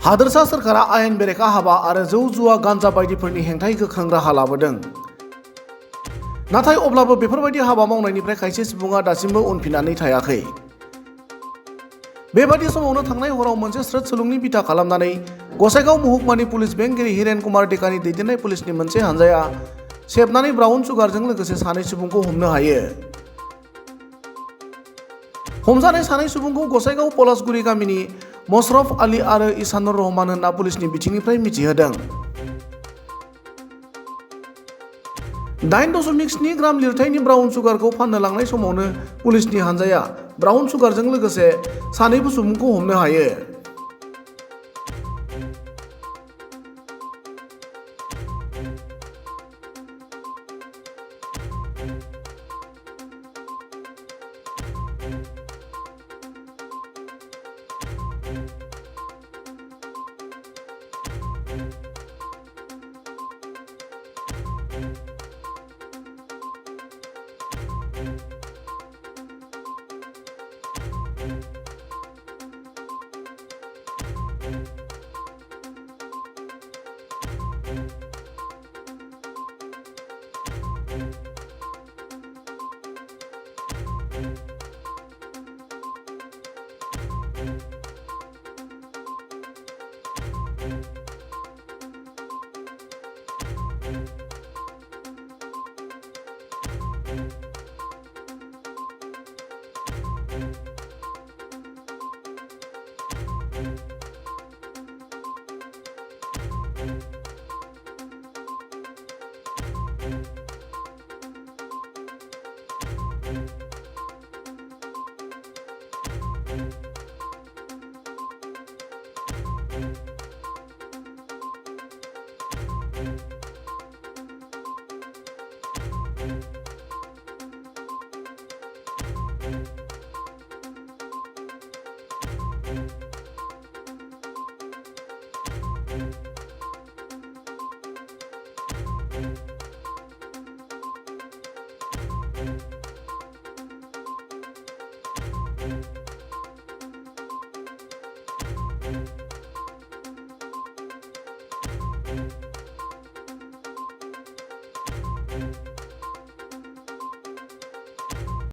हादोरसा सोरखारा आयेन बेरेखा हाबा आरो जौ जुवा गान्जा बायदिफोरनि हेंथायै गोख्रों राहा लाबोदों। नाथाय अब्लाबो बेफोरबायदि हाबा मावनायनिफ्राय खायसे सुबुङा दासिमबो उनफिननानै थायाखै। बेबादि समावनो थांनाय हराव मोनसे स्रोद सुलुंनि बिथा खालामनानै गसाइगाव महकुमानि पुलिस बेंगिरि हिरेन कुमार डेकानि दैदेननाय पुलिसनि मोनसे हानजाया सेबनानै ब्राउन सुगारजों लोगोसे सानै सुबुंखौ हमनो हायो। हमजानाय सानै सुबुंखौ गसाइगाव पलासगुरि गामिनि मशरफ आली आरो इसानुर रहमान होनना पुलिसनि बिथिंनिफ्राय मिथिहोदों। 8.7 ग्राम लिरथायनि ब्राउन सुगारखौ फाननो लांनाय समावनो पुलिसनि हानजाया ब्राउन सुगारजों लोगोसे सानैबो सुबुंखौ हमनो हायो।